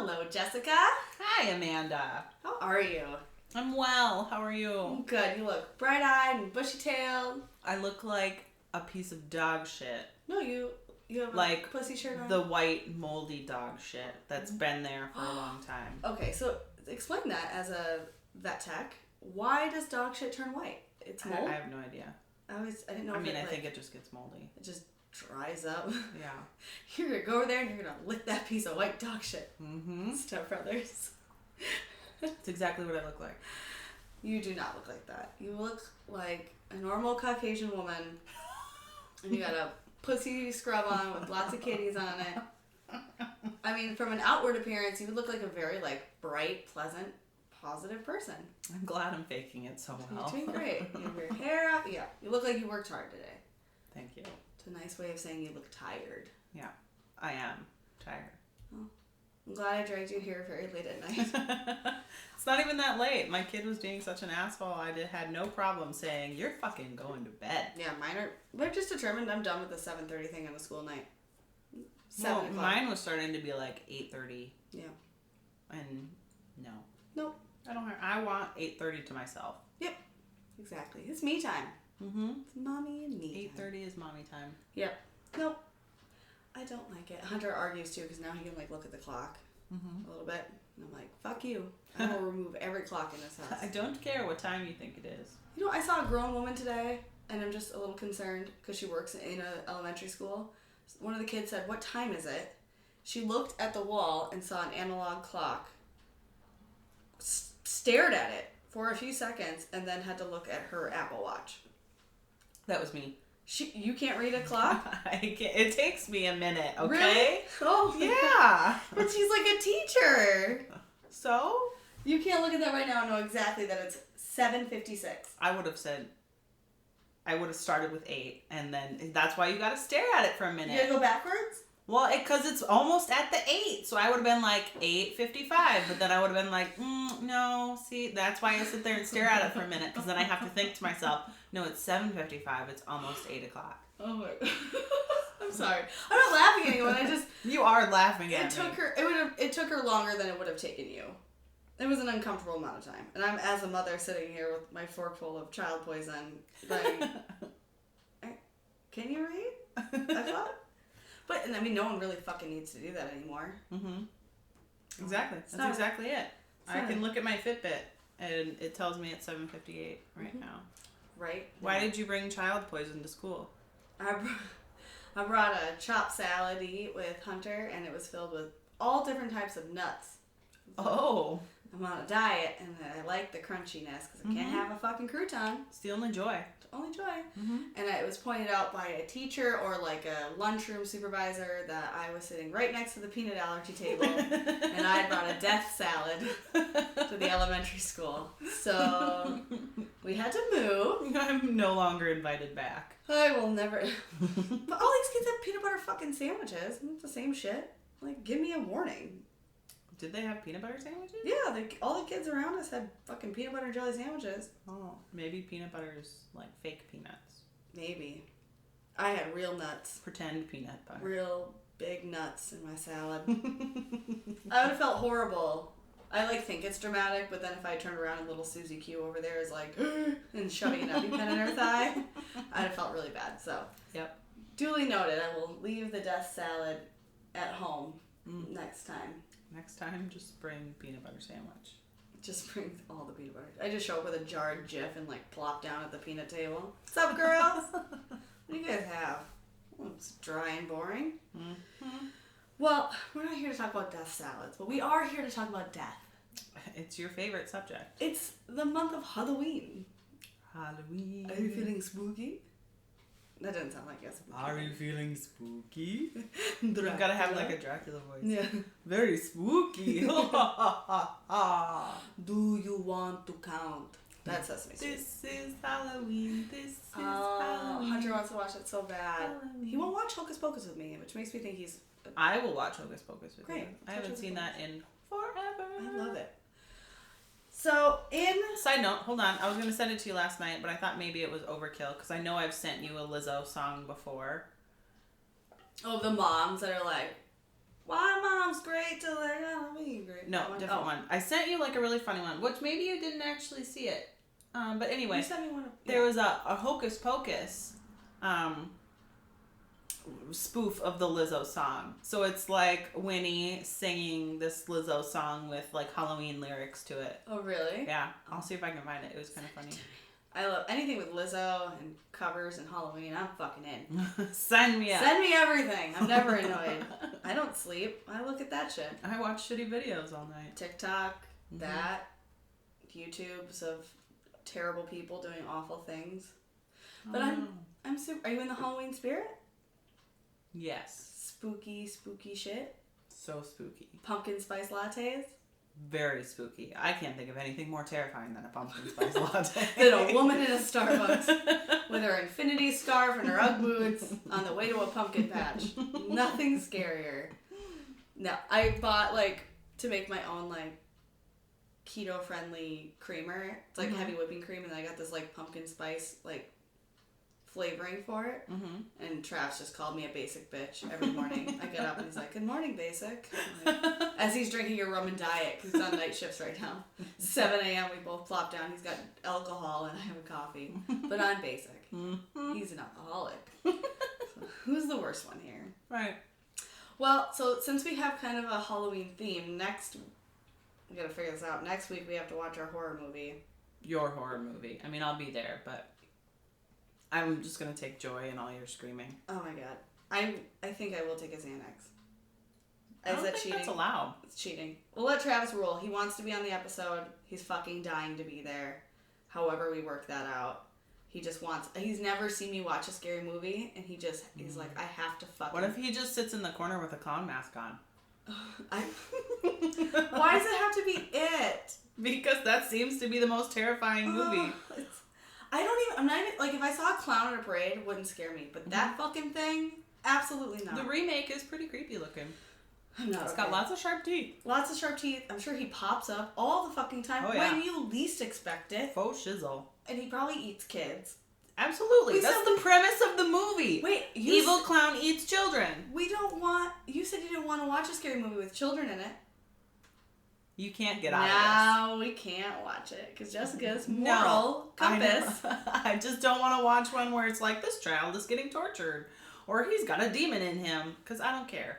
Hello, Jessica. Hi, Amanda. How are you? I'm well. How are you? I'm good. You look bright-eyed and bushy-tailed. I look like a piece of dog shit. No, you have like a pussy shirt on. The white, moldy dog shit that's been there for a long time. Okay, so explain that as a vet tech. Why does dog shit turn white? It's mold? I have no idea. I didn't know. I think it just gets moldy. It just dries up. Yeah. You're gonna go over there and you're gonna lick that piece of white dog shit. Mm-hmm. Step Brothers. It's exactly what I look like. You do not look like that. You look like a normal Caucasian woman, and you got a pussy scrub on with lots of kitties on it. I mean, from an outward appearance, you would look like a very bright, pleasant, positive person. I'm glad I'm faking it so well. You're doing great. You have your hair up. Yeah, you look like you worked hard today. Thank you. It's a nice way of saying you look tired. Yeah, I am tired. Oh, I'm glad I dragged you here very late at night. It's not even that late. My kid was being such an asshole. I had no problem saying, "You're fucking going to bed." Yeah, they're just determined I'm done with the 7:30 thing on a school night. 7 o'clock. Mine was starting to be like 8:30. Yeah. And no. Nope. I want 8:30 to myself. Yep. Exactly. It's me time. Mm-hmm. It's mommy and me 8:30 is mommy time. Yep. Nope. I don't like it. Hunter argues too because now he can look at the clock a little bit. And I'm like, fuck you. I will remove every clock in this house. I don't care what time you think it is. You know, I saw a grown woman today and I'm just a little concerned because she works in an elementary school. One of the kids said, "What time is it?" She looked at the wall and saw an analog clock, stared at it for a few seconds, and then had to look at her Apple Watch. That was me. You can't read a clock? It takes me a minute, okay? Really? Oh, yeah. But she's like a teacher. So? You can't look at that right now and know exactly that it's 7:56. I would have started with 8, and then that's why you got to stare at it for a minute. You gotta go backwards? Well, because it's almost at the 8, so I would have been like 8:55, but then I would have been like, no, see, that's why I sit there and stare at it for a minute, because then I have to think to myself, no, it's 7:55, it's almost 8 o'clock. Oh my God. I'm sorry. I'm not laughing at anyone. You are laughing at me. It took her longer than it would have taken you. It was an uncomfortable amount of time. And I'm, as a mother, sitting here with my fork full of child poison, can you read? I thought. But, I mean, no one really fucking needs to do that anymore. Mm-hmm. Exactly. That's exactly it. I can look at my Fitbit, and it tells me it's 7:58 right now. Right. Why did you bring child poison to school? I brought a chopped salad to eat with Hunter, and it was filled with all different types of nuts. Oh. I'm on a diet, and I like the crunchiness, because I can't have a fucking crouton. It's the only joy. Only joy. And it was pointed out by a teacher or a lunchroom supervisor that I was sitting right next to the peanut allergy table and I brought a death salad to the elementary school. So we had to move. I'm no longer invited back. I will never. But all these kids have peanut butter fucking sandwiches. It's the same shit. Give me a warning. Did they have peanut butter sandwiches? Yeah, all the kids around us had fucking peanut butter and jelly sandwiches. Oh, maybe peanut butter is fake peanuts. Maybe. I had real nuts. Pretend peanut butter. Real big nuts in my salad. I would have felt horrible. I think it's dramatic, but then if I turned around and little Susie Q over there is and shoving an EpiPen in her thigh, I'd have felt really bad. So, yep. Duly noted. I will leave the death salad at home next time. Next time, just bring peanut butter sandwich. Just bring all the peanut butter. I just show up with a jarred Jif and plop down at the peanut table. What's up, girls? What do you guys have? Oh, it's dry and boring. Mm-hmm. Well, we're not here to talk about death salads, but we are here to talk about death. It's your favorite subject. It's the month of Halloween. Halloween. Are you feeling spooky? That doesn't sound like a spooky. Are you feeling spooky? You've got to have a Dracula voice. Yeah. Very spooky. Do you want to count? That's Sesame Street. This is Halloween. This is Halloween. Hunter wants to watch it so bad. Halloween. He won't watch Hocus Pocus with me, which makes me think he's... I will watch Hocus Pocus with you. Great. I haven't seen that in forever. I love it. So, Side note, hold on. I was going to send it to you last night, but I thought maybe it was overkill, because I know I've sent you a Lizzo song before. Oh, the moms that are like, why mom's great till Halloween? No, one? different Oh. one. I sent you like a really funny one, which maybe you didn't actually see it. But anyway, You sent me one. There was a Hocus Pocus spoof of the Lizzo song. So it's like Winnie singing this Lizzo song with like Halloween lyrics to it. Oh, really? Yeah, I'll see if I can find it. It was kind of funny. I love anything with Lizzo and covers and Halloween. I'm fucking in. Sign me up. Send me everything. I'm never annoyed. I don't sleep. I look at that shit. I watch shitty videos all night. TikTok, that, YouTubes of terrible people doing awful things. But I'm super. Are you in the Halloween spirit? Yes. Spooky shit. So spooky. Pumpkin spice lattes. Very spooky. I can't think of anything more terrifying than a pumpkin spice latte. Than a woman in a Starbucks with her infinity scarf and her Ugg boots on the way to a pumpkin patch. Nothing scarier. No, I bought to make my own keto friendly creamer. It's heavy whipping cream, and then I got this pumpkin spice flavoring for it. Mm-hmm. And Travis just called me a basic bitch every morning. I get up and he's like, "Good morning, basic." As he's drinking a rum and diet because he's on night shifts right now. 7 a.m. we both plop down. He's got alcohol and I have a coffee, but I'm basic. Mm-hmm. He's an alcoholic. So who's the worst one here? Right. Well, so since we have kind of a Halloween theme, we gotta figure this out. Next week we have to watch our horror movie. Your horror movie. I mean, I'll be there, but I'm just gonna take joy in all your screaming. Oh my god. I think I will take a Xanax. I don't think that's allowed. It's cheating. We'll let Travis rule. He wants to be on the episode. He's fucking dying to be there. However we work that out. He just wants... He's never seen me watch a scary movie, and he's like, I have to fucking... What if he just sits in the corner with a clown mask on? Why does it have to be it? Because that seems to be the most terrifying movie. I'm not even... if I saw a clown at a parade, it wouldn't scare me. But that fucking thing, absolutely not. The remake is pretty creepy looking. It's got lots of sharp teeth. Lots of sharp teeth. I'm sure he pops up all the fucking time when you least expect it. Faux shizzle. And he probably eats kids. Absolutely. That's the premise of the movie. Wait, evil clown eats children. We don't want... You said you didn't want to watch a scary movie with children in it. You can't get out of this. Now we can't watch it because Jessica's moral compass. I just don't want to watch one where it's like, this child is getting tortured. Or he's got a demon in him. Because I don't care.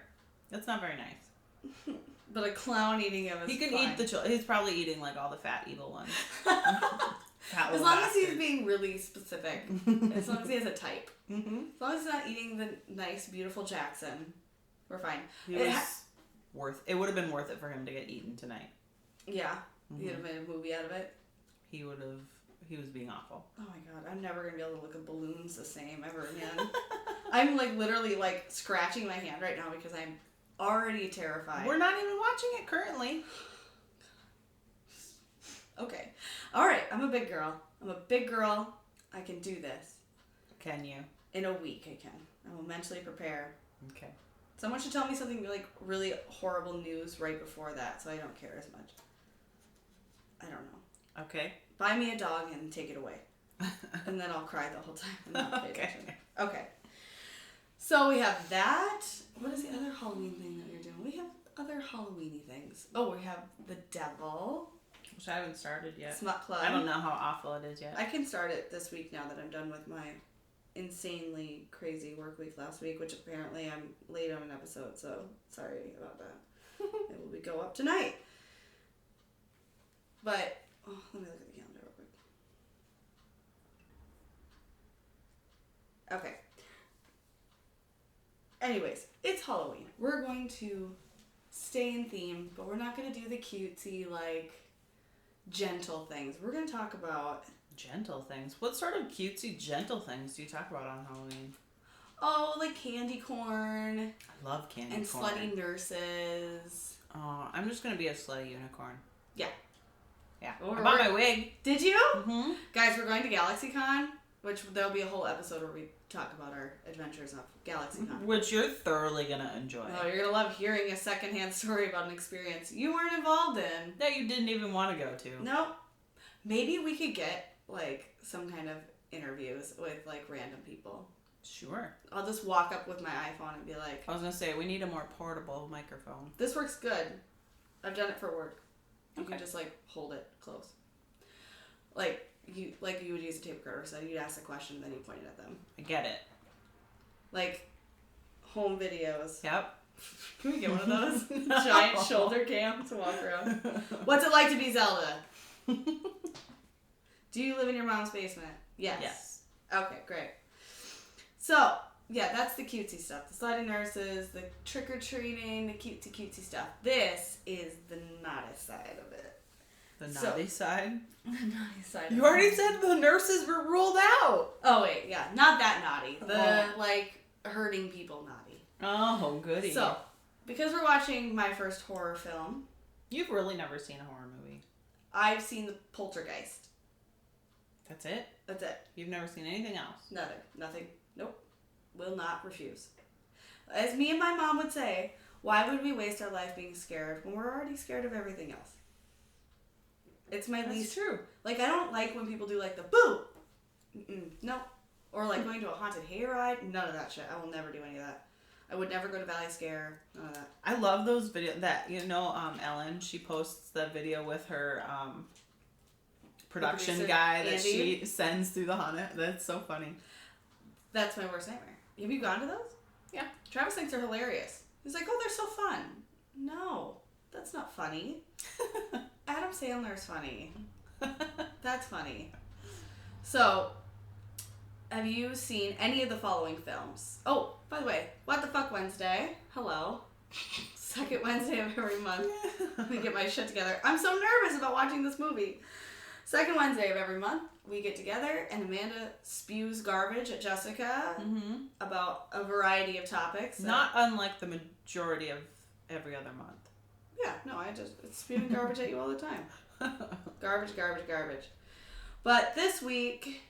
That's not very nice. But a clown eating him is He can fine. eat the children. He's probably eating all the fat evil ones. As long as he's being really specific. As long as he has a type. Mm-hmm. As long as he's not eating the nice, beautiful Jackson, we're fine. It would have been worth it for him to get eaten tonight. Yeah. Mm-hmm. He would have made a movie out of it. He was being awful. Oh my god, I'm never going to be able to look at balloons the same ever again. I'm literally scratching my hand right now because I'm already terrified. We're not even watching it currently. Okay. Alright, I'm a big girl. I can do this. Can you? In a week I can. I will mentally prepare. Okay. Someone should tell me something really horrible news right before that so I don't care as much. I don't know. Okay. Buy me a dog and take it away. And then I'll cry the whole time and not pay attention. Okay. So we have that. What is the other Halloween thing that you're doing? We have other Halloween-y things. Oh, we have the devil. Which I haven't started yet. Smut Club. I don't know how awful it is yet. I can start it this week now that I'm done with my insanely crazy work week last week, which apparently I'm late on an episode, so sorry about that. It will go up tonight. But, let me look at the calendar real quick. Okay. Anyways, it's Halloween. We're going to stay in theme, but we're not going to do the cutesy, gentle things. We're going to talk about... Gentle things? What sort of cutesy gentle things do you talk about on Halloween? Oh, candy corn. I love candy corn. And slutty nurses. Oh, I'm just going to be a slutty unicorn. Yeah. Yeah. I bought my wig. Did you? Mm-hmm. Guys, we're going to GalaxyCon, which there'll be a whole episode where we talk about our adventures of GalaxyCon. Which you're thoroughly going to enjoy. Oh, you're going to love hearing a secondhand story about an experience you weren't involved in. That you didn't even want to go to. Nope. Maybe we could get, some kind of interviews with, random people. Sure. I'll just walk up with my iPhone and be like... I was going to say, we need a more portable microphone. This works good. I've done it for work. You Okay. can just like hold it close. Like you would use a tape recorder, so you'd ask a question, then you point it at them. I get it. Like home videos. Yep. Can we get one of those? Giant shoulder cam to walk around. What's it like to be Zelda? Do you live in your mom's basement? Yes. Yes. Okay, great. So, yeah, that's the cutesy stuff. The sliding nurses, the trick-or-treating, the cutesy stuff. This is the naughty side of it. The naughty side? The naughty side. You already said the nurses were ruled out. Oh, wait, yeah. Not that naughty. Like, hurting people naughty. Oh, goody. So, because we're watching my first horror film. You've really never seen a horror movie. I've seen the Poltergeist. That's it? That's it. You've never seen anything else? Nothing. Nope. Will not refuse. As me and my mom would say, why would we waste our life being scared when we're already scared of everything else? It's my least. True. Like, I don't like when people do like the boo. No. Or like going to a haunted hayride. None of that shit. I will never do any of that. I would never go to Valley Scare. None of that. I love those videos that, Ellen, she posts the video with her production guy that Andy. she sends through the haunted. That's so funny. That's my worst nightmare. Have you gone to those? Yeah. Travis thinks they're hilarious. He's like, oh, they're so fun. No, that's not funny. Adam Sandler's funny. That's funny. So, have you seen any of the following films? Oh, by the way, What the Fuck Wednesday. Hello. Second Wednesday of every month. Let me get my shit together. I'm so nervous about watching this movie. Second Wednesday of every month, we get together and Amanda spews garbage at Jessica about a variety of topics. Not unlike the majority of every other month. Yeah, no, it's spewing garbage at you all the time. Garbage. But this week,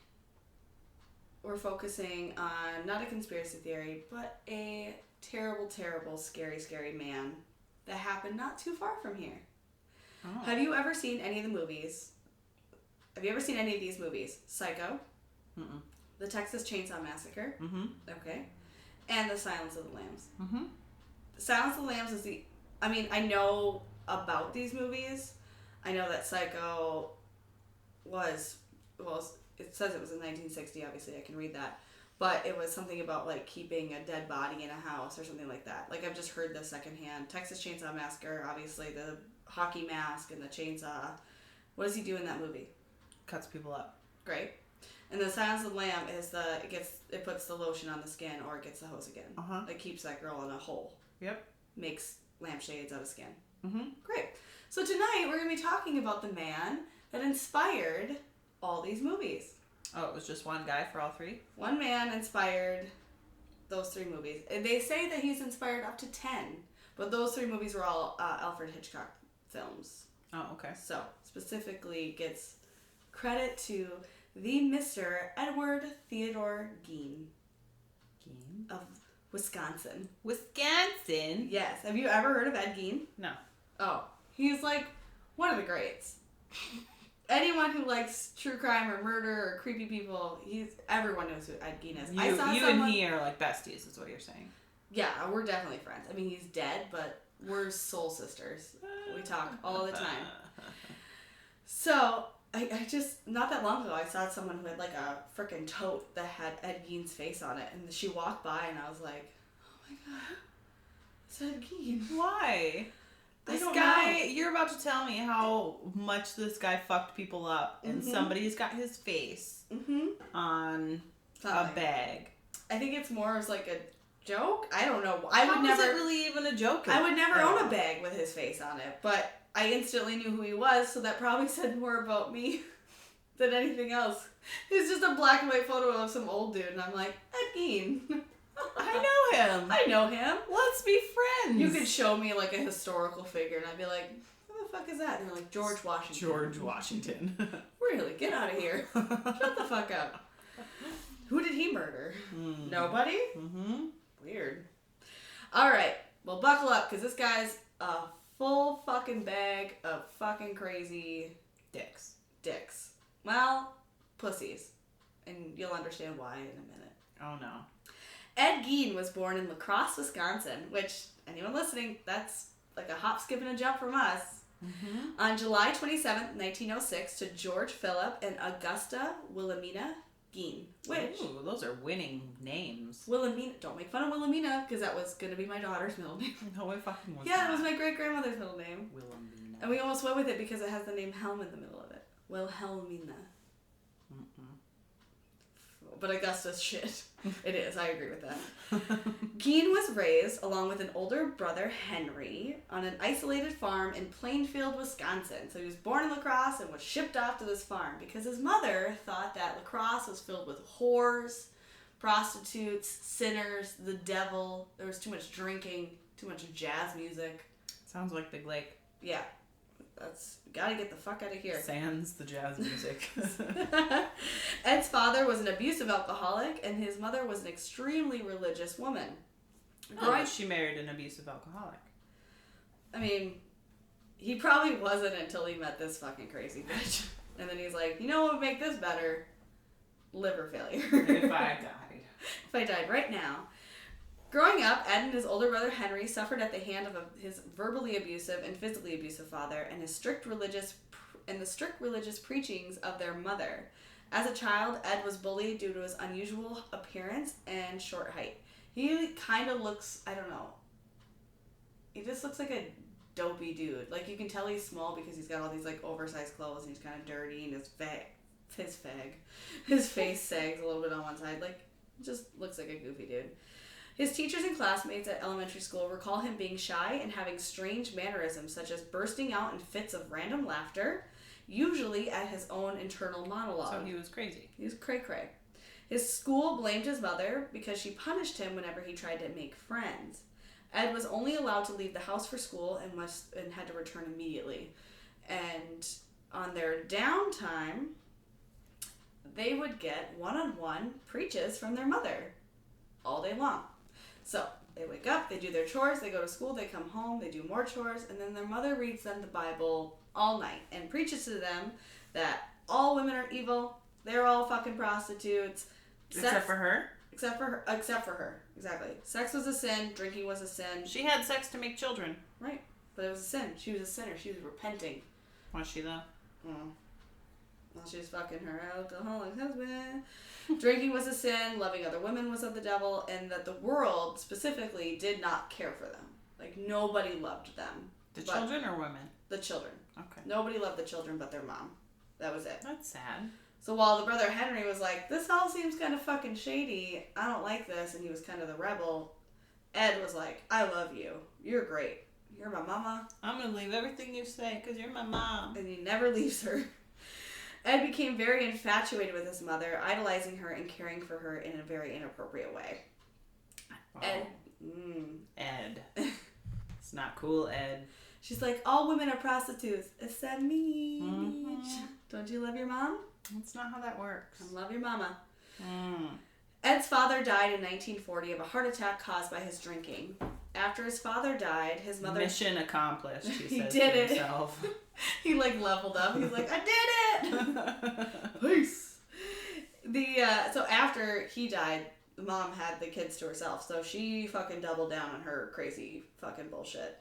we're focusing on not a conspiracy theory, but a terrible, terrible, scary, scary man that happened not too far from here. Oh. Have you ever seen any of the movies? Have you ever seen any of these movies? Psycho, The Texas Chainsaw Massacre, okay, and The Silence of the Lambs. The Silence of the Lambs is I know about these movies. I know that Psycho was, it says it was in 1960, obviously I can read that, but it was something about like keeping a dead body in a house or something like that. Like I've just heard this secondhand. Texas Chainsaw Massacre, obviously the hockey mask and the chainsaw. What does he do in that movie? Cuts people up. Great. And the Silence of the Lamb is it puts the lotion on the skin or it gets the hose again. It keeps that girl in a hole. Yep. Makes lampshades out of skin. Great. So tonight we're going to be talking about the man that inspired all these movies. Oh, it was just one guy for all three? One man inspired those three movies. And they say that he's inspired up to 10, but those three movies were all Alfred Hitchcock films. Oh, okay. So, specifically gets credit to the Mr. Edward Theodore Gein of Wisconsin. Wisconsin? Yes. Have you ever heard of Ed Gein? No. Oh, he's like one of the greats. Anyone who likes true crime or murder or creepy people, everyone knows who Ed Gein is. You and he are like besties, is what you're saying. Yeah, we're definitely friends. I mean, he's dead, but we're soul sisters. We talk all the time. So, I just, not that long ago, I saw someone who had like a freaking tote that had Ed Gein's face on it, and she walked by, and I was like, oh my god, it's Ed Gein. Why? This guy, you're about to tell me how much this guy fucked people up, and somebody's got his face on a bag. I think it's more as like a joke. I don't know. How is it really even a joke? I would never own a bag with his face on it, but I instantly knew who he was, so that probably said more about me than anything else. It's just a black and white photo of some old dude, and I'm like, Ed Gein. I know him. I know him. Let's be friends. You could show me like a historical figure, and I'd be like, who the fuck is that? And they're like, George Washington. George Washington. Really? Get out of here. Shut the fuck up. Who did he murder? Nobody? Weird. Alright. Well, buckle up, because this guy's a full fucking bag of fucking crazy dicks. Well, pussies. And you'll understand why in a minute. Oh, no. Ed Gein was born in La Crosse, Wisconsin, which, anyone listening, that's like a hop, skip, and a jump from us. Mm-hmm. On July 27th, 1906, to George Philip and Augusta Wilhelmina Geen. Which... Ooh, those are winning names. Wilhelmina. Don't make fun of Wilhelmina, because that was going to be my daughter's middle name. No, it fucking was Yeah, it was my great-grandmother's middle name. Wilhelmina. And we almost went with it because it has the name Helm in the middle of it. Wilhelmina. But Augusta's shit. It is. I agree with that. Geen was raised, along with an older brother, Henry, on an isolated farm in Plainfield, Wisconsin. So he was born in La Crosse and was shipped off to this farm because his mother thought that La Crosse was filled with whores, prostitutes, sinners, the devil. There was too much drinking, too much jazz music. Sounds like Big Lake. Yeah. Gotta get the fuck out of here. Sans the jazz music. Ed's father was an abusive alcoholic, and his mother was an extremely religious woman. She married an abusive alcoholic. I mean, he probably wasn't until he met this fucking crazy bitch. And then he's like, you know what would make this better? Liver failure. If I died. If I died right now. Growing up, Ed and his older brother Henry suffered at the hand of his verbally abusive and physically abusive father and the strict religious preachings of their mother. As a child, Ed was bullied due to his unusual appearance and short height. He kind of looks, I don't know, he just looks like a dopey dude. Like, you can tell he's small because he's got all these, like, oversized clothes and he's kind of dirty and his face sags a little bit on one side. Like, just looks like a goofy dude. His teachers and classmates at elementary school recall him being shy and having strange mannerisms, such as bursting out in fits of random laughter, usually at his own internal monologue. So he was crazy. He was cray-cray. His school blamed his mother because she punished him whenever he tried to make friends. Ed was only allowed to leave the house for school and had to return immediately. And on their downtime, they would get one-on-one preaches from their mother all day long. So they wake up, they do their chores, they go to school, they come home, they do more chores, and then their mother reads them the Bible all night and preaches to them that all women are evil, they're all fucking prostitutes. Except for her? Except for her, exactly. Sex was a sin, drinking was a sin. She had sex to make children. Right, but it was a sin. She was a sinner, she was repenting. Was she though? Well, she was fucking her alcoholic husband. Drinking was a sin, loving other women was of the devil, and that the world specifically did not care for them. Like, nobody loved them. The children or women? The children. Okay. Nobody loved the children but their mom. That was it. That's sad. So while the brother Henry was like, this all seems kind of fucking shady, I don't like this, and he was kind of the rebel, Ed was like, I love you. You're great. You're my mama. I'm going to leave everything you say because you're my mom. And he never leaves her. Ed became very infatuated with his mother, idolizing her and caring for her in a very inappropriate way. Oh. Ed. It's not cool, Ed. She's like, all women are prostitutes, except me. Mm-hmm. Don't you love your mom? That's not how that works. I love your mama. Mm. Ed's father died in 1940 of a heart attack caused by his drinking. After his father died, his mother... Mission accomplished, he says did to it. himself. He, like, leveled up. He's like, I did it! Peace! So after he died, the mom had the kids to herself. So she fucking doubled down on her crazy fucking bullshit.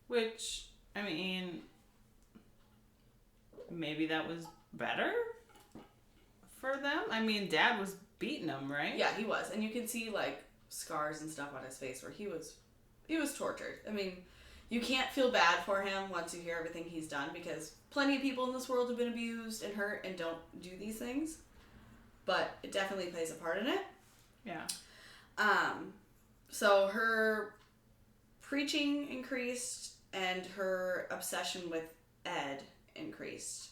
Which, I mean, maybe that was better for them? I mean, Dad was beating them, right? Yeah, he was. And you can see, like, scars and stuff on his face where he was tortured. I mean, you can't feel bad for him once you hear everything he's done because plenty of people in this world have been abused and hurt and don't do these things. But it definitely plays a part in it. Yeah. So her preaching increased and her obsession with Ed increased.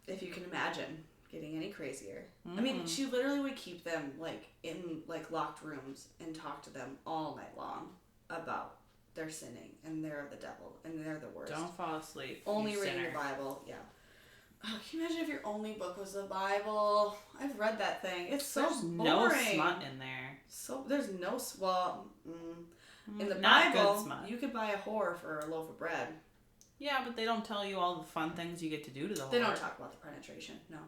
If you can imagine getting any crazier. Mm-hmm. I mean, she literally would keep them, like, in, like, locked rooms and talk to them all night long about their sinning and they're the devil and they're the worst. Don't fall asleep. Only reading the Bible, yeah. Oh, can you imagine if your only book was the Bible? I've read that thing. It's so there's boring. No smut in there. So there's no in the Not Bible, good smut. you could buy a whore for a loaf of bread. Yeah, but they don't tell you all the fun things you get to do to the whore. They don't talk about the penetration. No.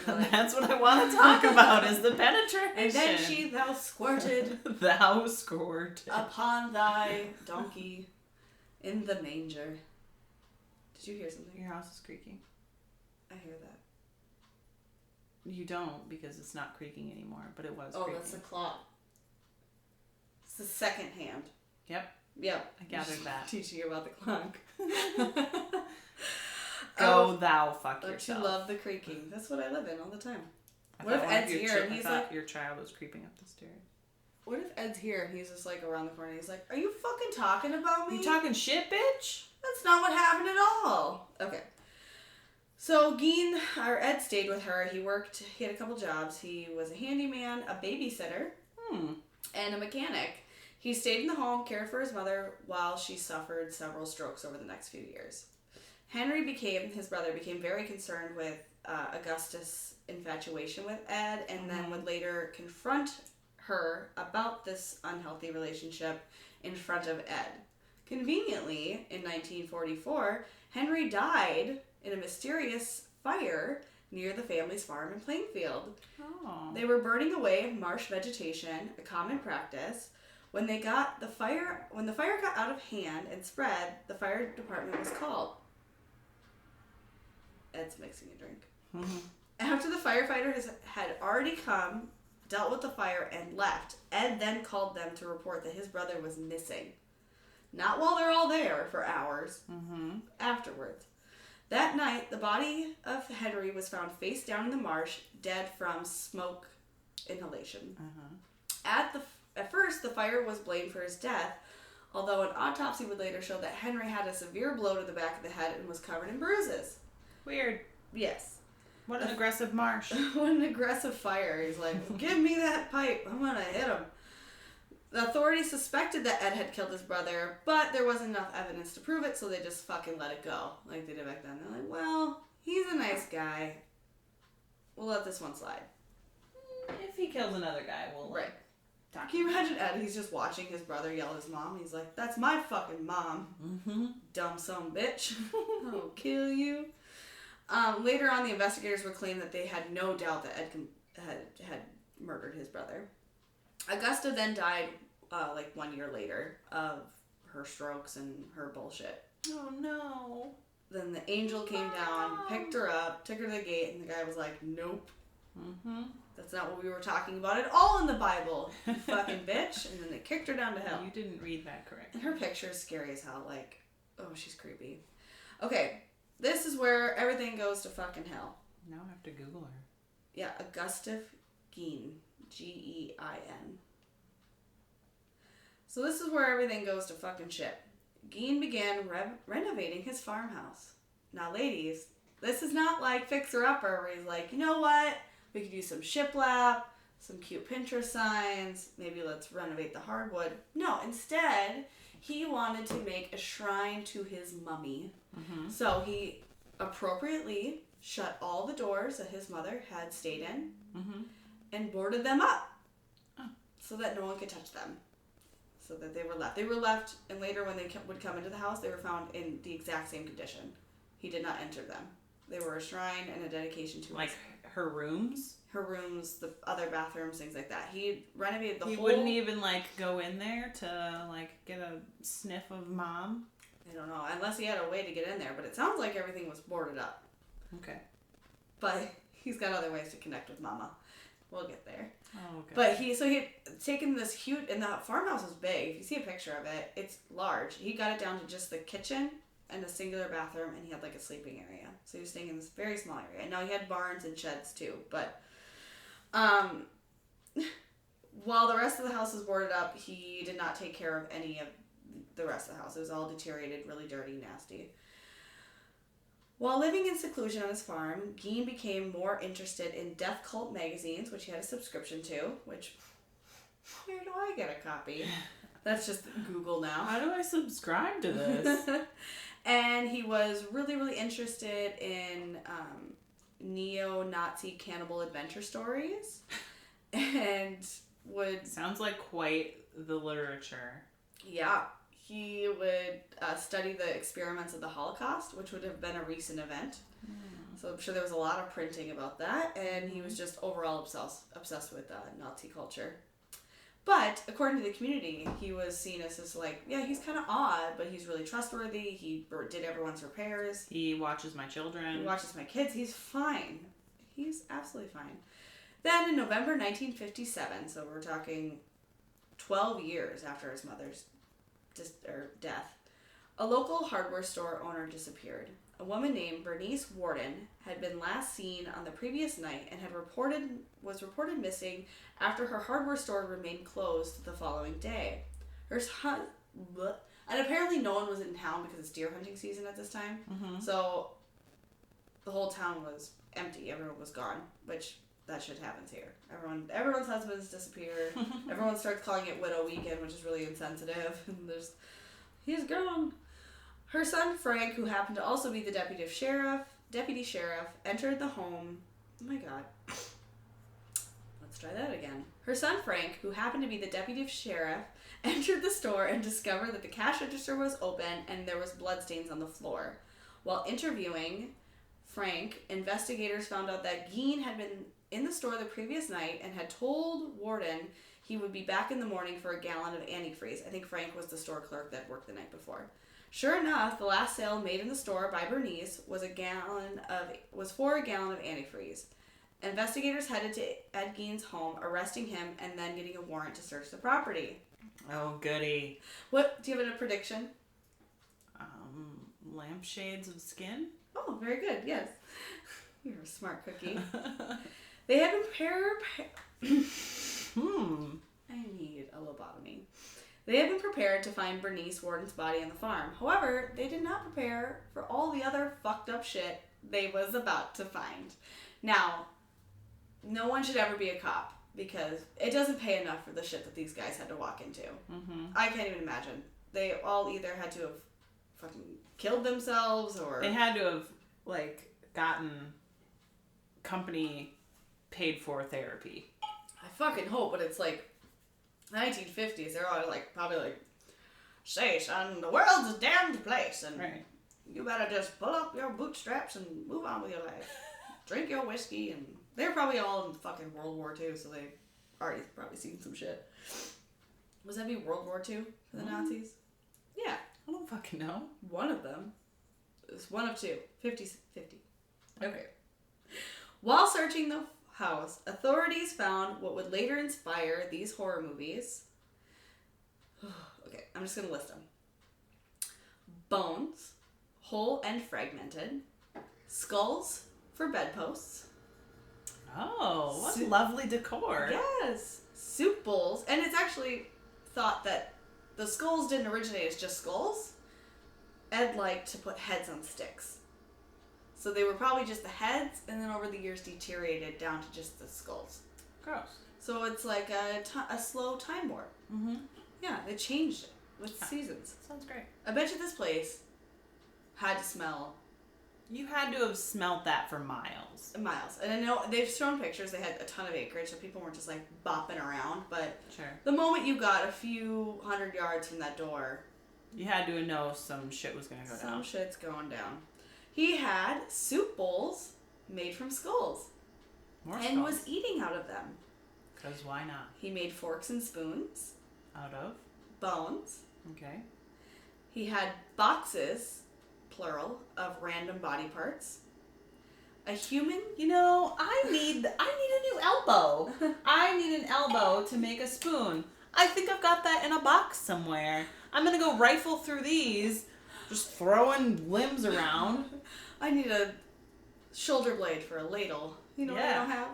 Like, that's what I want to talk about is the penetration. and then thou squirted thou squirted upon thy donkey in the manger. Did you hear something? Your house is creaking. I hear that. You don't because it's not creaking anymore, but it was creaking. That's the clock. It's the second hand. Yep. Yep. I gathered that. Teaching you about the clock. Go thou fuck Don't yourself. you love the creaking? That's what I live in all the time. I What if thought Ed's here and he's like... your child was creeping up the stairs. What if Ed's here and he's just like around the corner and he's like, are you fucking talking about me? You talking shit, bitch? That's not what happened at all. Okay. So Ed stayed with her. He had a couple jobs. He was a handyman, a babysitter, and a mechanic. He stayed in the home, cared for his mother while she suffered several strokes over the next few years. His brother became very concerned with Augustus' infatuation with Ed and then would later confront her about this unhealthy relationship in front of Ed. Conveniently, in 1944, Henry died in a mysterious fire near the family's farm in Plainfield. Oh. They were burning away marsh vegetation, a common practice. When the fire got out of hand and spread, the fire department was called. Ed's mixing a drink. Mm-hmm. After the firefighters had already come, dealt with the fire, and left, Ed then called them to report that his brother was missing. Not while they're all there for hours. Afterwards. That night, the body of Henry was found face down in the marsh, dead from smoke inhalation. At first, the fire was blamed for his death, although an autopsy would later show that Henry had a severe blow to the back of the head and was covered in bruises. Weird. Yes. What an aggressive marsh. What an aggressive fire. He's like, give me that pipe. I'm going to hit him. The authorities suspected that Ed had killed his brother, but there wasn't enough evidence to prove it, so they just fucking let it go. Like they did back then. They're like, well, he's a nice guy. We'll let this one slide. If he kills another guy, we'll Right. Can you imagine Ed? He's just watching his brother yell at his mom. He's like, that's my fucking mom. Dumb son bitch. I'll kill you. Later on, the investigators would claim that they had no doubt that Ed had murdered his brother. Augusta then died 1 year later of her strokes and her bullshit. Oh no. Then the angel came down, picked her up, took her to the gate, and the guy was like, nope. That's not what we were talking about at all in the Bible, you fucking bitch. And then they kicked her down to hell. You didn't read that correctly. And her picture is scary as hell. Like, oh, she's creepy. Okay, this is where everything goes to fucking hell. Now I have to Google her. Yeah, Augusta Gein. Gein. So this is where everything goes to fucking shit. Gein began renovating his farmhouse. Now, ladies, this is not like Fixer Upper where he's like, you know what? We could use some shiplap, some cute Pinterest signs. Maybe let's renovate the hardwood. No, instead, he wanted to make a shrine to his mummy. So he appropriately shut all the doors that his mother had stayed in and boarded them up so that no one could touch them. So that they were left. They were left, and later when they would come into the house, they were found in the exact same condition. He did not enter them. They were a shrine and a dedication to her rooms? Her rooms, the other bathrooms, things like that. He renovated the whole... He wouldn't even, go in there to, get a sniff of mom? I don't know, unless he had a way to get in there, but it sounds like everything was boarded up. Okay. But he's got other ways to connect with mama. We'll get there. Oh, okay. But he had taken this huge, and the farmhouse was big. If you see a picture of it, it's large. He got it down to just the kitchen and a singular bathroom, and he had a sleeping area. So he was staying in this very small area. And now he had barns and sheds too. But while the rest of the house was boarded up, he did not take care of any of the rest of the house. It was all deteriorated, really dirty, nasty. While living in seclusion on his farm, Gein became more interested in death cult magazines, which he had a subscription to, which, where do I get a copy? That's just Google now. How do I subscribe to this? And he was really, really interested in neo-Nazi cannibal adventure stories. And would... Sounds like quite the literature. Yeah. he would study the experiments of the Holocaust, which would have been a recent event. So I'm sure there was a lot of printing about that, and he was just overall obsessed with Nazi culture. But according to the community, he was seen as this he's kind of odd, but he's really trustworthy. He did everyone's repairs. He watches my children. He watches my kids. He's fine. He's absolutely fine. Then in November 1957, so we're talking 12 years after his mother's death, a local hardware store owner disappeared. A woman named Bernice Warden had been last seen on the previous night and was reported missing after her hardware store remained closed the following day. And apparently no one was in town because it's deer hunting season at this time. Mm-hmm. So the whole town was empty. Everyone was gone, which that shit happens here. Everyone's husbands disappear. Everyone starts calling it Widow Weekend, which is really insensitive. He's gone. Her son Frank, who happened to also be the deputy sheriff, entered the home. Oh my god. Let's try that again. Her son Frank, who happened to be the deputy sheriff, entered the store and discovered that the cash register was open and there was bloodstains on the floor. While interviewing Frank, investigators found out that Geen had been in the store the previous night and had told Warden he would be back in the morning for a gallon of antifreeze. I think Frank was the store clerk that worked the night before. Sure enough, the last sale made in the store by Bernice was for a gallon of antifreeze. Investigators headed to Ed Gein's home, arresting him and then getting a warrant to search the property. Oh, goody. What do you have a prediction? Lampshades of skin? Oh, very good. Yes, you're a smart cookie. They had been I need a lobotomy. They had been prepared to find Bernice Warden's body on the farm. However, they did not prepare for all the other fucked up shit they was about to find. Now, no one should ever be a cop because it doesn't pay enough for the shit that these guys had to walk into. Mm-hmm. I can't even imagine. They all either had to have fucking killed themselves or... They had to have, gotten company paid for therapy. I fucking hope, but it's 1950s, they're all probably say, son, the world's a damned place, and right. You better just pull up your bootstraps and move on with your life. Drink your whiskey, and they're probably all in fucking World War II, so they already probably seen some shit. Was that be World War II for the Nazis? Yeah. I don't fucking know. One of them. It was one of two. 50. Okay. While searching the house, authorities found what would later inspire these horror movies. Okay, I'm just gonna list them. Bones, whole and fragmented. Skulls for bedposts. Oh, what lovely decor. Yes. Soup bowls. And it's actually thought that the skulls didn't originate as just skulls. Ed liked to put heads on sticks. So they were probably just the heads, and then over the years deteriorated down to just the skulls. Gross. So it's like a slow time warp. Mm-hmm. Yeah, they changed it with seasons. Sounds great. I bet you this place had to smell. You had to have smelled that for miles. Miles. And I know they've shown pictures. They had a ton of acreage, so people weren't just bopping around. But sure. The moment you got a few 100 yards from that door, you had to know some shit was going to go down. Some shit's going down. He had soup bowls made from skulls. More and skulls. Was eating out of them. Because why not? He made forks and spoons. Out of? Bones. Okay. He had boxes, plural, of random body parts. A human... I need a new elbow. I need an elbow to make a spoon. I think I've got that in a box somewhere. I'm going to go rifle through these, just throwing limbs around. I need a shoulder blade for a ladle. What I Yeah. don't have?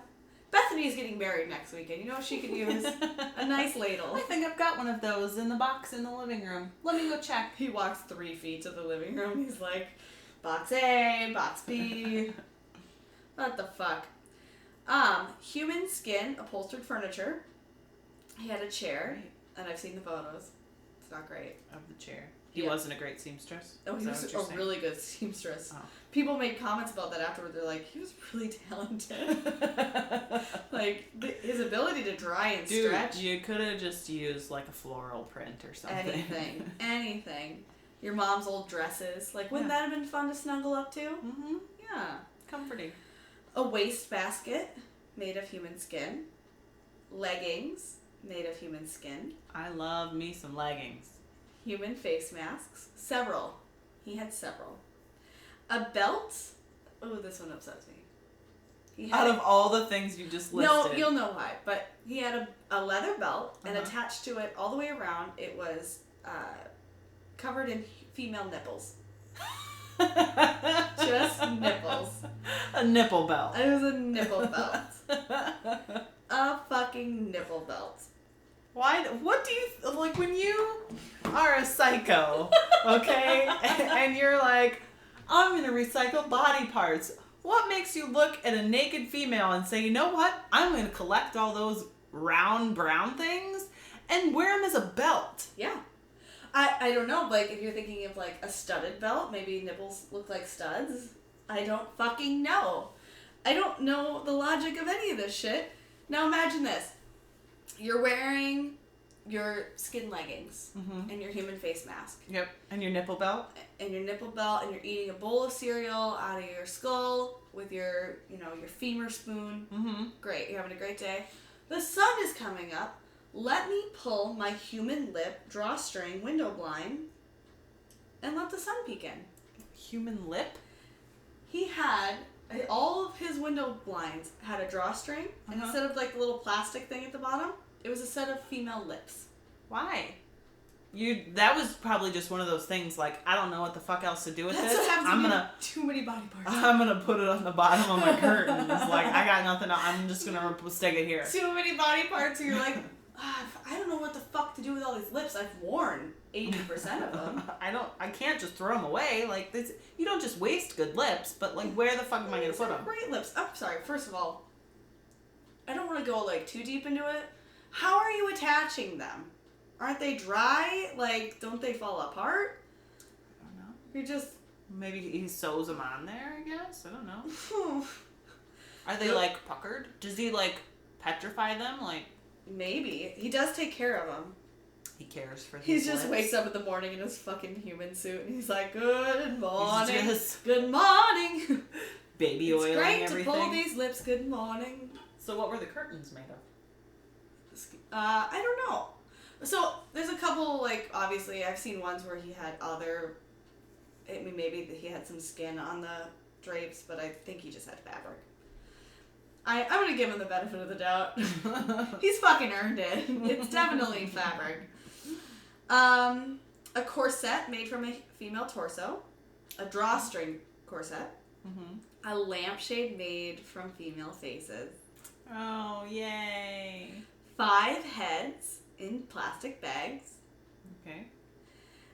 Bethany's getting married next weekend. She could use a nice ladle. I think I've got one of those in the box in the living room. Let me go check. He walks 3 feet to the living room. He's like, box A, box B. What the fuck? Human skin upholstered furniture. He had a chair, and I've seen the photos. It's not great. Of the chair. He wasn't a great seamstress? Oh, he was a really good seamstress. Oh. People made comments about that afterward. They're like, he was really talented. Like, his ability to dry and stretch. You could have just used, like, a floral print or something. Anything. Your mom's old dresses. Like, wouldn't that have been fun to snuggle up to? Mm-hmm. Yeah. Comforting. A waste basket made of human skin. Leggings made of human skin. I love me some leggings. Human face masks. Several. He had several. A belt. Oh, this one upsets me. Out of all the things you just listed. No, you'll know why. But he had a leather belt, and attached to it all the way around, it was covered in female nipples. Just nipples. A nipple belt. It was a nipple belt. A fucking nipple belt. Why? What do you like when you are a psycho? Okay, and you're like, I'm gonna recycle body parts. What makes you look at a naked female and say, you know what? I'm gonna collect all those round brown things and wear them as a belt. Yeah. I don't know, like, if you're thinking of, like, a studded belt, maybe nipples look like studs. I don't fucking know. I don't know the logic of any of this shit. Now imagine this. You're wearing your skin leggings and your human face mask. Yep. And your nipple belt. And your nipple belt, and you're eating a bowl of cereal out of your skull with your, your femur spoon. Mm-hmm. Great. You're having a great day. The sun is coming up. Let me pull my human lip drawstring window blind and let the sun peek in. Human lip? He had, all of his window blinds had a drawstring, and instead of like the little plastic thing at the bottom, it was a set of female lips. Why? That was probably just one of those things, like, I don't know what the fuck else to do with this. I'm gonna too many body parts. I'm gonna put it on the bottom of my curtains. Like, I got nothing else. I'm just gonna stick it here. Too many body parts, and you're like, I don't know what the fuck to do with all these lips. I've worn 80% of them. I can't just throw them away. Like, this, you don't just waste good lips, but, like, where the fuck am I gonna put them? Great lips. I'm sorry, first of all, I don't want to go, like, too deep into it. How are you attaching them? Aren't they dry? Like, don't they fall apart? I don't know. You're just... Maybe he sews them on there, I guess? I don't know. Are they, like, puckered? Does he, like, petrify them? Like... Maybe. He does take care of them. He cares for these He just lips. wakes up in the morning in his fucking human suit and he's like, good morning. Good morning. Baby oiling everything. It's great to pull these lips. Good morning. So what were the curtains made of? I don't know. So there's a couple, like, obviously I've seen ones where he had maybe he had some skin on the drapes, but I think he just had fabric. I'm going to give him the benefit of the doubt. He's fucking earned it. It's definitely fabric. A corset made from a female torso. A drawstring corset. Mm-hmm. A lampshade made from female faces. Oh, yay. 5 heads in plastic bags. Okay.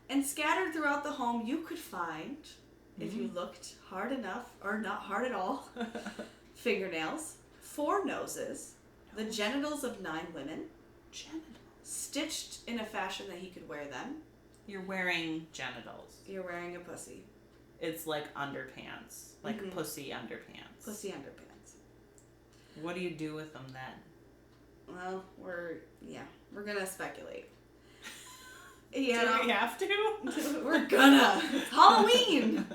And scattered throughout the home you could find, if you looked hard enough, or not hard at all, fingernails. 4 noses, the genitals of 9 women, stitched in a fashion that he could wear them. You're wearing genitals. You're wearing a pussy. It's like underpants, like pussy underpants. Pussy underpants. What do you do with them then? Well, we're gonna speculate. Do we have to? We're gonna. It's Halloween.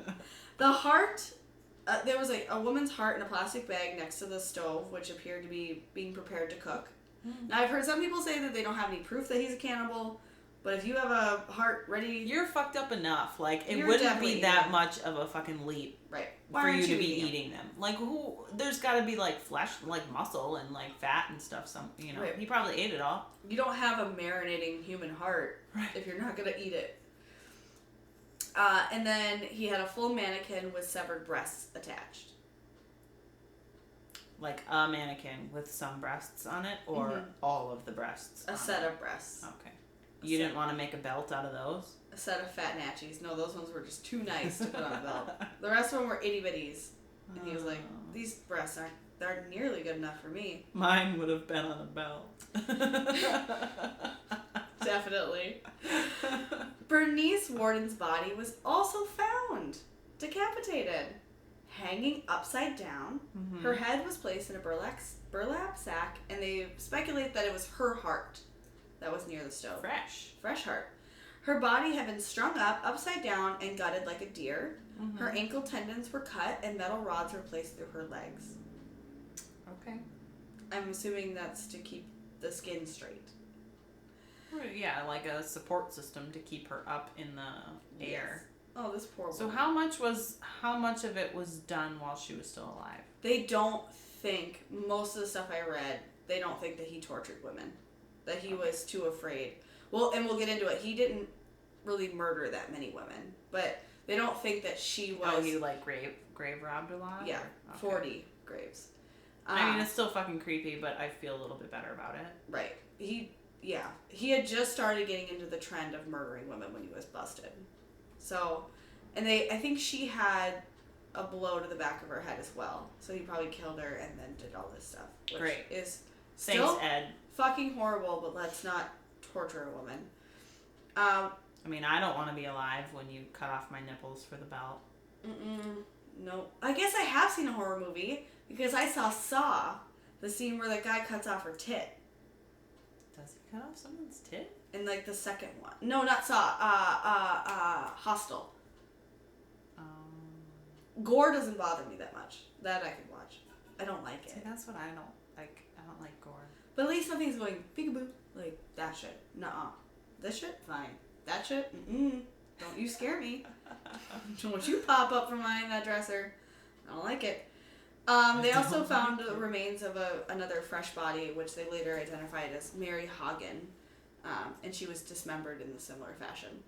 The heart. There was a woman's heart in a plastic bag next to the stove, which appeared to be being prepared to cook. Now, I've heard some people say that they don't have any proof that he's a cannibal, but if you have a heart ready... You're fucked up enough. Like, it wouldn't be that much of a fucking leap for you to be eating them. Like, there's gotta be, like, flesh, like, muscle and, like, fat and stuff. He probably ate it all. You don't have a marinating human heart if you're not gonna eat it. And then he had a full mannequin with severed breasts attached. Like a mannequin with some breasts on it, or all of the breasts? A set of breasts. Okay. You didn't want to make a belt out of those? A set of fat natchies. No, those ones were just too nice to put on a belt. The rest of them were itty bitties. And he was like, these breasts aren't nearly good enough for me. Mine would have been on a belt. Definitely. Bernice Warden's body was also found decapitated, hanging upside down. Mm-hmm. Her head was placed in a burlap sack, and they speculate that it was her heart that was near the stove. Fresh heart. Her body had been strung up, upside down, and gutted like a deer. Mm-hmm. Her ankle tendons were cut, and metal rods were placed through her legs. Okay. I'm assuming that's to keep the skin straight. Yeah, like a support system to keep her up in the air. Yes. Oh, this poor woman. So how much of it was done while she was still alive? They don't think, most of the stuff I read, they don't think that he tortured women. That he was too afraid. Well, and we'll get into it. He didn't really murder that many women, but they don't think that she was... Oh, he like grave robbed a lot? Yeah, okay. 40 graves. I mean, it's still fucking creepy, but I feel a little bit better about it. Right. He had just started getting into the trend of murdering women when he was busted. So, and I think she had a blow to the back of her head as well. So he probably killed her and then did all this stuff. Which Great. Is Thanks, still Ed. Fucking horrible, but let's not torture a woman. I mean, I don't want to be alive when you cut off my nipples for the belt. No. I guess I have seen a horror movie because I saw the scene where the guy cuts off her tit. Does he cut off someone's tit? In like the second one. No, not Saw. Hostel. Gore doesn't bother me that much. That I could watch. I don't like it. See, that's what I don't like. I don't like gore. But at least nothing's going peekaboo. Like that shit. Nuh-uh. This shit? Fine. That shit? Mm-mm. Don't you scare me. Don't you pop up from behind that dresser. I don't like it. They also found the remains of another fresh body, which they later identified as Mary Hagen, and she was dismembered in a similar fashion.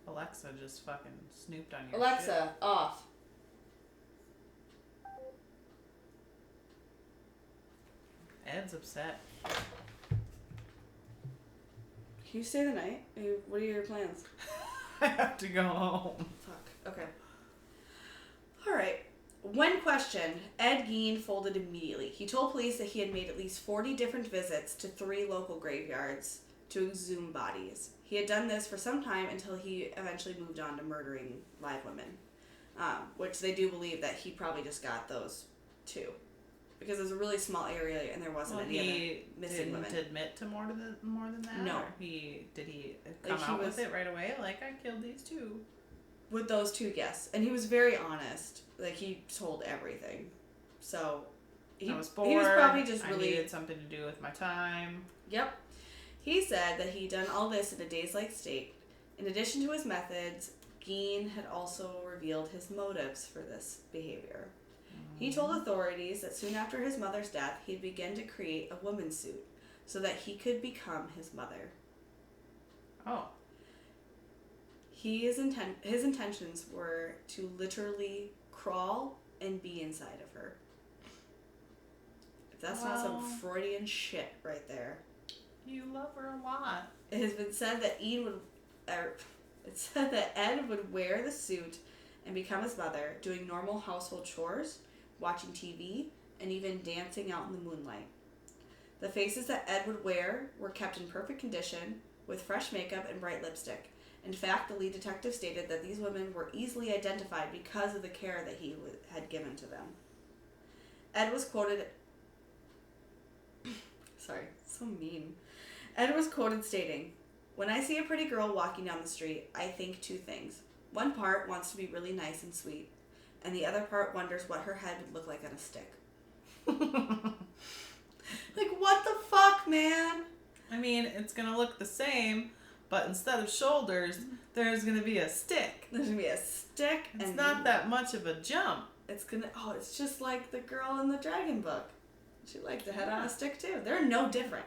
Alexa just fucking snooped on your Alexa, shit. Off. Ed's upset. Can you stay the night? What are your plans? I have to go home. Fuck. Okay. Alright. When questioned, Ed Gein folded immediately. He told police that he had made at least 40 different visits to 3 local graveyards to exhume bodies. He had done this for some time until he eventually moved on to murdering live women, which they do believe that he probably just got those 2. Because it was a really small area and there wasn't any other missing women. He didn't admit to more than that? No. Or did he come out with it right away? Like, I killed these 2. With those 2, yes. And he was very honest. Like, he told everything. So, I was bored. He was probably just really... I needed something to do with my time. Yep. He said that he'd done all this in a dazed-like state. In addition to his methods, Gein had also revealed his motives for this behavior. He told authorities that soon after his mother's death, he'd begin to create a woman's suit so that he could become his mother. Oh. His intentions were to literally crawl and be inside of her. If that's not some Freudian shit right there. You love her a lot. It has been said that Ed would wear the suit and become his mother, doing normal household chores, watching TV, and even dancing out in the moonlight. The faces that Ed would wear were kept in perfect condition, with fresh makeup and bright lipstick. In fact, the lead detective stated that these women were easily identified because of the care that he had given to them. Ed was quoted... Sorry, so mean. Ed was quoted stating, "When I see a pretty girl walking down the street, I think 2 things. One part wants to be really nice and sweet, and the other part wonders what her head would look like on a stick." Like, what the fuck, man? I mean, it's gonna look the same, but instead of shoulders, there's gonna be a stick. There's gonna be a stick. It's not that much of a jump. It's just like the girl in the dragon book. She liked the head on a stick, too. They're no different.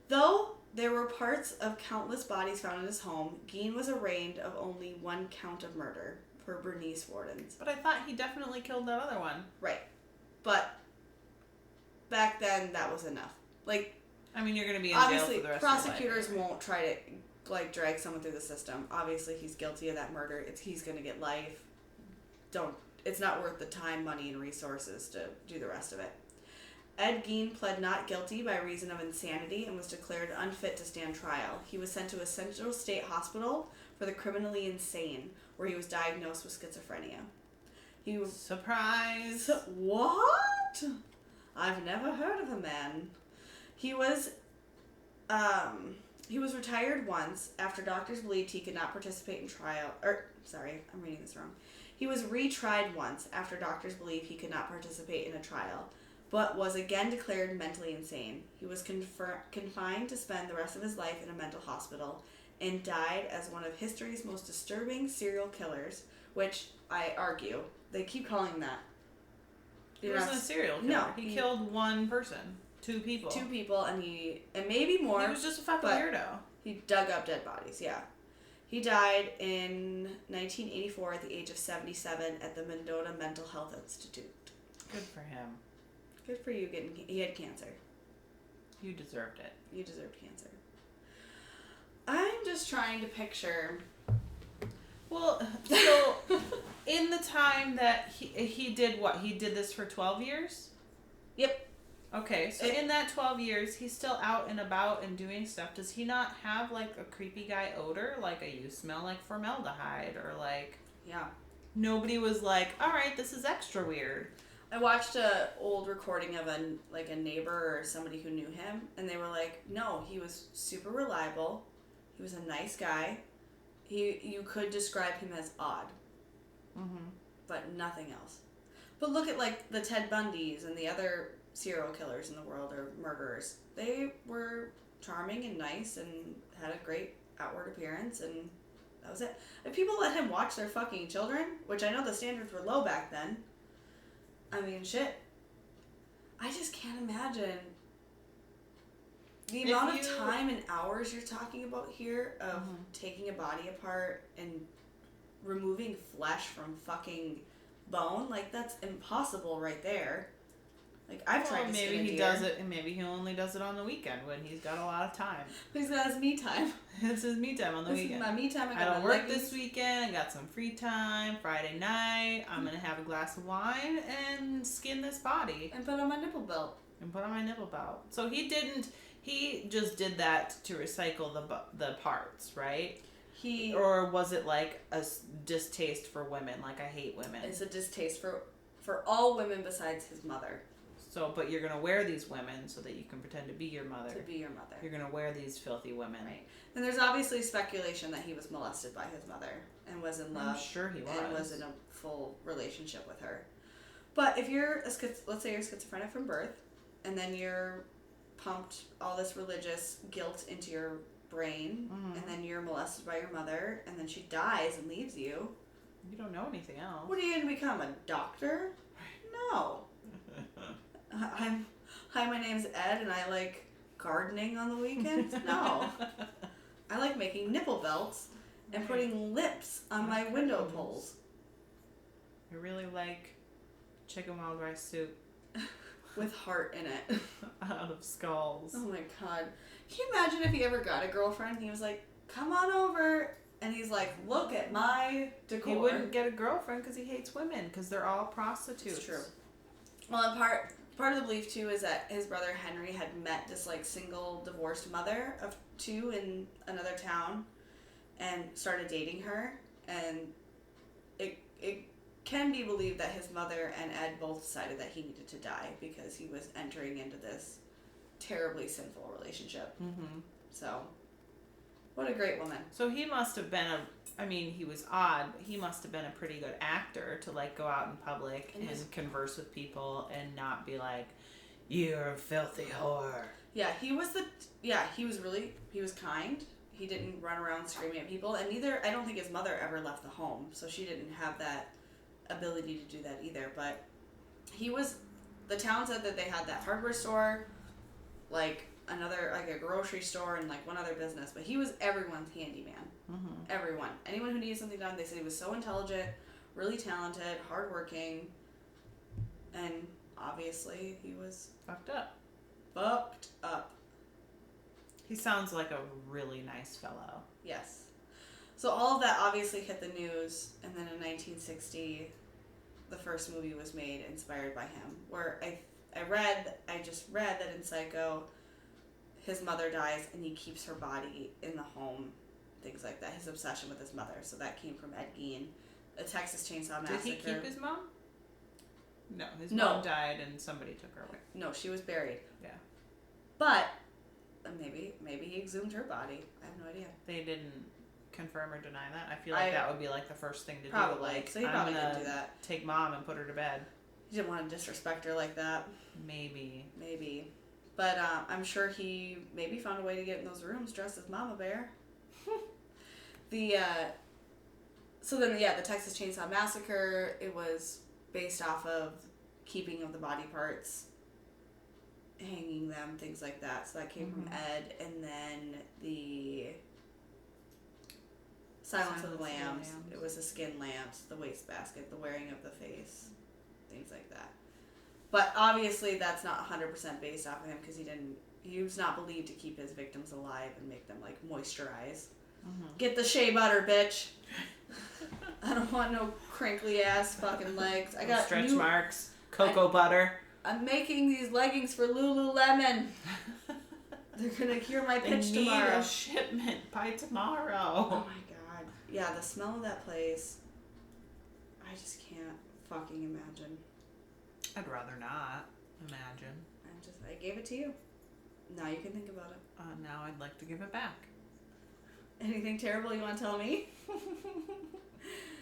Though there were parts of countless bodies found in his home, Gein was arraigned of only 1 count of murder for Bernice Warden's. But I thought he definitely killed that other one. Right. But back then, that was enough. Like, I mean, you're going to be in jail for the rest of your life. Obviously, prosecutors won't try to, like, drag someone through the system. Obviously, he's guilty of that murder. He's going to get life. It's not worth the time, money, and resources to do the rest of it. Ed Gein pled not guilty by reason of insanity and was declared unfit to stand trial. He was sent to a Central State Hospital for the criminally insane, where he was diagnosed with schizophrenia. Surprise! What? I've never heard of a man. He was retired once after doctors believed he could not participate in trial. I'm reading this wrong. He was retried once after doctors believed he could not participate in a trial, but was again declared mentally insane. He was confined to spend the rest of his life in a mental hospital and died as one of history's most disturbing serial killers, which I argue they keep calling him that. He wasn't a serial killer. No, he killed one person. 2 people. 2 people, and maybe more. He was just a fucking weirdo. He dug up dead bodies, yeah. He died in 1984 at the age of 77 at the Mendota Mental Health Institute. Good for him. Good for you he had cancer. You deserved it. You deserved cancer. I'm just trying to picture. Well, so in the time that he did what? He did this for 12 years? Yep. Okay, so in that 12 years, he's still out and about and doing stuff. Does he not have, like, a creepy guy odor? Like, you smell like formaldehyde or, like... Yeah. Nobody was like, all right, this is extra weird. I watched a old recording of a neighbor or somebody who knew him, and they were like, no, he was super reliable. He was a nice guy. You could describe him as odd. Mm-hmm. But nothing else. But look at, like, the Ted Bundys and the other serial killers in the world, or murderers. They were charming and nice and had a great outward appearance, and that was it. If people let him watch their fucking children, which I know the standards were low back then, I mean, shit. I just can't imagine the amount of time and hours you're talking about here of taking a body apart and removing flesh from fucking bone. Like, that's impossible right there. Like, I've tried to skin a deer. Maybe he does it, and maybe he only does it on the weekend when he's got a lot of time. He's got his me time. It's his me time on the weekend. This is my me time. I don't work this weekend. I got some free time. Friday night, I'm going to have a glass of wine and skin this body. And put on my nipple belt. So he just did that to recycle the parts, right? Or was it like a distaste for women? Like, I hate women. It's a distaste for all women besides his mother. So, but you're going to wear these women so that you can pretend to be your mother. You're going to wear these filthy women. Right. And there's obviously speculation that he was molested by his mother and was in love. I'm sure he was. And was in a full relationship with her. But if you're, let's say you're schizophrenic from birth, and then you're pumped all this religious guilt into your brain, and then you're molested by your mother, and then she dies and leaves you. You don't know anything else. What are you going to become, a doctor? No. Hi, my name's Ed, and I like gardening on the weekends. No. I like making nipple belts and putting lips on my window poles. I really like chicken wild rice soup. With heart in it. Out of skulls. Oh my god. Can you imagine if he ever got a girlfriend and he was like, come on over, and he's like, look at my decor. He wouldn't get a girlfriend because he hates women, because they're all prostitutes. It's true. Well, and part of the belief too is that his brother Henry had met this like single divorced mother of 2 in another town and started dating her, and it can be believed that his mother and Ed both decided that he needed to die because he was entering into this terribly sinful relationship. Mm-hmm. So, what a great woman. So he must have been he was odd. He must have been a pretty good actor to like go out in public and converse with people and not be like, you're a filthy whore. Yeah, he was kind. He didn't run around screaming at people, and I don't think his mother ever left the home, so she didn't have that ability to do that either. But the town said that they had that hardware store, like a grocery store, and like one other business, but he was everyone's handyman. Mm-hmm. Everyone. Anyone who needed something done, they said he was so intelligent, really talented, hardworking, and obviously he was fucked up. He sounds like a really nice fellow. Yes. So all of that obviously hit the news, and then in 1960, the first movie was made inspired by him, where I just read that in Psycho, his mother dies and he keeps her body in the home, things like that. His obsession with his mother. So that came from Ed Gein. A Texas Chainsaw Massacre. Did he keep his mom? No, his mom died and somebody took her away. No, she was buried. Yeah. But maybe he exhumed her body. I have no idea. They didn't confirm or deny that. I feel like that would be like the first thing to probably. do. Like, so he probably didn't do that. Take mom and put her to bed. He didn't want to disrespect her like that. Maybe. But I'm sure he maybe found a way to get in those rooms dressed as Mama Bear. The Texas Chainsaw Massacre, it was based off of keeping of the body parts, hanging them, things like that. So that came from Ed. And then the Silence of the Lambs, it was the skin lamps, the wastebasket, the wearing of the face, things like that. But obviously that's not 100% based off of him because he was not believed to keep his victims alive and make them like moisturize. Get the shea butter, bitch. I don't want no crinkly ass fucking legs. I got stretch marks, cocoa butter. I'm making these leggings for Lululemon. They're gonna cure my pitch tomorrow. They need a shipment by tomorrow. Oh my god. Yeah, the smell of that place. I just can't fucking imagine. I'd rather not imagine. I gave it to you. Now you can think about it. Now I'd like to give it back. Anything terrible you want to tell me?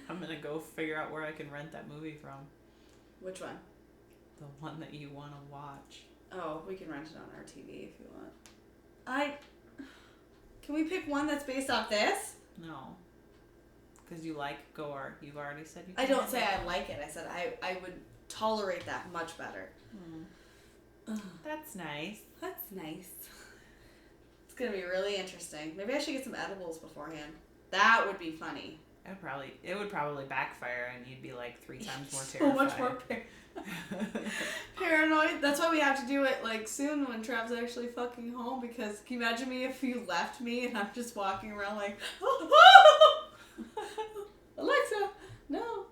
I'm gonna go figure out where I can rent that movie from. Which one? The one that you want to watch. Oh, we can rent it on our TV if you want. Can we pick one that's based off this? No. Because you like gore. You've already said you can. I don't say I like it. I said I would tolerate that much better. That's nice. That's nice. It's going to be really interesting. Maybe I should get some edibles beforehand. That would be funny. It would probably backfire and you'd be like 3 times more so terrified. Much more paranoid. That's why we have to do it like soon when Trav's actually fucking home, because can you imagine me if you left me and I'm just walking around like, Alexa, no.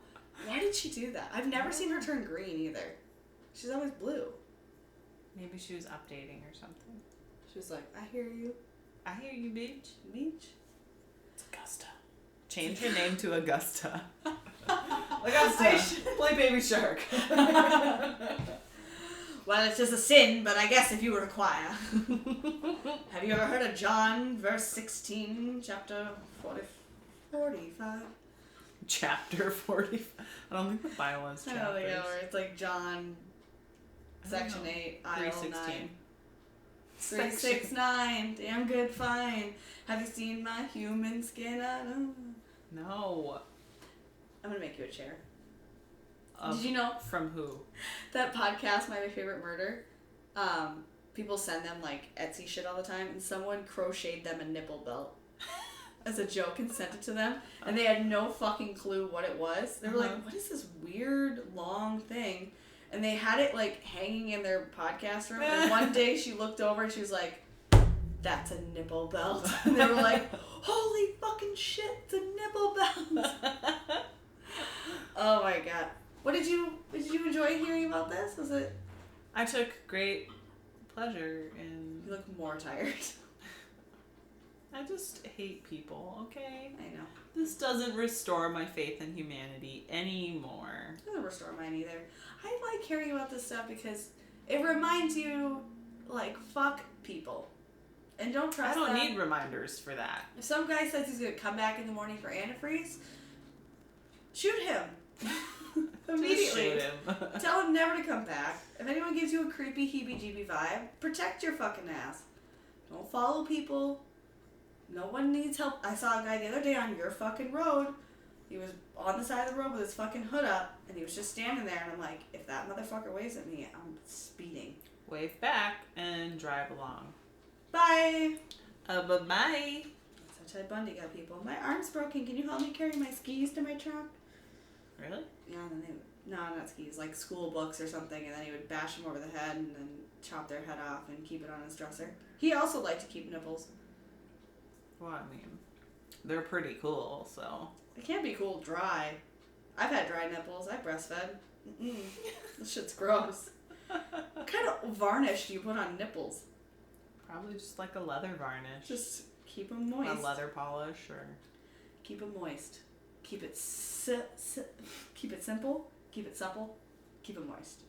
Why did she do that? I've never seen her turn green either. She's always blue. Maybe she was updating or something. She was like, I hear you. I hear you, bitch. Bitch. It's Augusta. Change your name to Augusta. Augusta. Play Baby Shark. Well, it's just a sin, but I guess if you were a choir. Have you ever heard of John, verse 16, chapter 45? Chapter 45? I don't think the Bible has chapters. I don't think ever. It's like John, section 8, aisle 9. 369. Damn good, fine. Have you seen my human skin? I don't. No. I'm going to make you a chair. Did you know? From who? That podcast, My Favorite Murder. People send them like Etsy shit all the time, and someone crocheted them a nipple belt as a joke and sent it to them, and they had no fucking clue what it was. They were like, what is this weird long thing? And they had it like hanging in their podcast room, and one day she looked over and she was like, that's a nipple belt. And they were like, holy fucking shit, it's a nipple belt. Oh my god. Did you enjoy hearing about this? Was it? I took great pleasure in... You look more tired. I just hate people, okay? I know. This doesn't restore my faith in humanity anymore. It doesn't restore mine either. I like hearing about this stuff because it reminds you, like, fuck people. And don't trust them. I don't need reminders for that. If some guy says he's going to come back in the morning for antifreeze, shoot him. Immediately. Just shoot him. Tell him never to come back. If anyone gives you a creepy heebie-jeebie vibe, protect your fucking ass. Don't follow people. No one needs help. I saw a guy the other day on your fucking road. He was on the side of the road with his fucking hood up, and he was just standing there, and I'm like, if that motherfucker waves at me, I'm speeding. Wave back and drive along. Bye! Bye-bye. That's how Ted Bundy got people. My arm's broken. Can you help me carry my skis to my truck? Really? Yeah, and then they would, no, not skis, like school books or something, and then he would bash them over the head and then chop their head off and keep it on his dresser. He also liked to keep nipples. Well, I mean, they're pretty cool, so. It can't be cool dry. I've had dry nipples. I breastfed. This shit's gross. What kind of varnish do you put on nipples? Probably just like a leather varnish. Just keep them moist. A leather polish or... Keep it moist. Keep it keep it simple. Keep it supple. Keep it moist.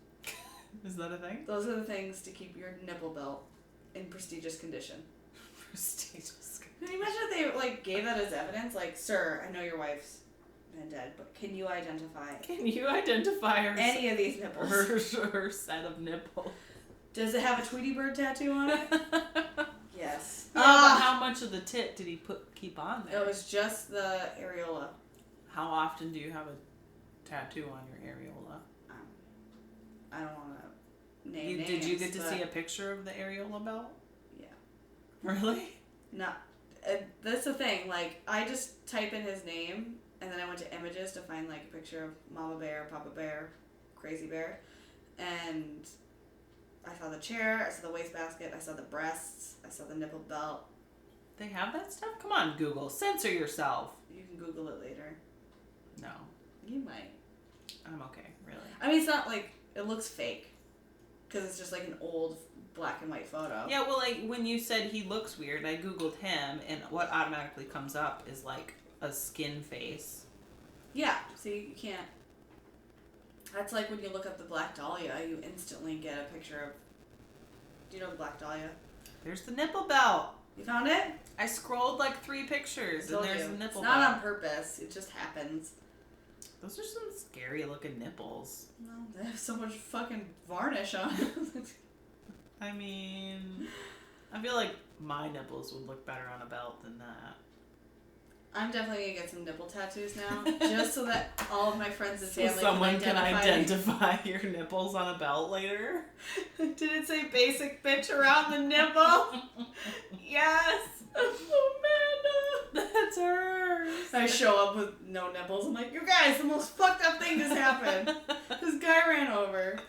Is that a thing? Those are the things to keep your nipple belt in prestigious condition. Prestigious. Can you imagine if they like gave that as evidence? Like, sir, I know your wife's been dead, but can you identify her any of these nipples? Her set of nipples. Does it have a Tweety Bird tattoo on it? Yes. Yeah, but how much of the tit did he keep on there? It was just the areola. How often do you have a tattoo on your areola? I don't want to name names. Did you get to see a picture of the areola belt? Yeah. Really? No. That's the thing. Like, I just type in his name, and then I went to images to find, like, a picture of Mama Bear, Papa Bear, Crazy Bear, and I saw the chair, I saw the wastebasket, I saw the breasts, I saw the nipple belt. They have that stuff? Come on, Google. Censor yourself. You can Google it later. No. You might. I'm okay, really. I mean, it's not like, it looks fake. Because it's just like an old black and white photo. Yeah, well, like, when you said he looks weird, I Googled him, and what automatically comes up is, like, a skin face. Yeah, see, you can't. That's like when you look up the Black Dahlia, you instantly get a picture of... Do you know the Black Dahlia? There's the nipple belt. You found it? I scrolled like 3 pictures, and there's the nipple belt. It's not on purpose. It just happens. Those are some scary looking nipples. No, they have so much fucking varnish on. I mean, I feel like my nipples would look better on a belt than that. I'm definitely gonna get some nipple tattoos now, just so that all of my friends and family someone can identify your nipples on a belt later. Did it say basic bitch around the nipple? Yes! Amanda! That's hers! I show up with no nipples. I'm like, you guys, the most fucked up thing just happened. This guy ran over,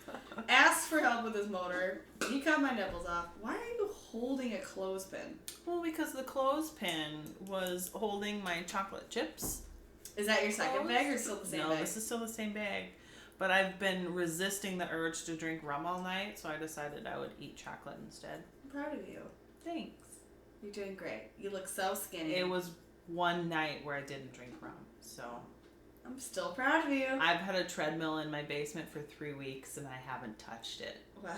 asked for help with his motor. He cut my nipples off. Why are you holding a clothespin? Well, because the clothespin was holding my chocolate chips. Is that your second bag or still the same bag? No, this is still the same bag. But I've been resisting the urge to drink rum all night, so I decided I would eat chocolate instead. I'm proud of you. Thanks. You're doing great. You look so skinny. It was one night where I didn't drink rum, so... I'm still proud of you. I've had a treadmill in my basement for 3 weeks, and I haven't touched it. Well,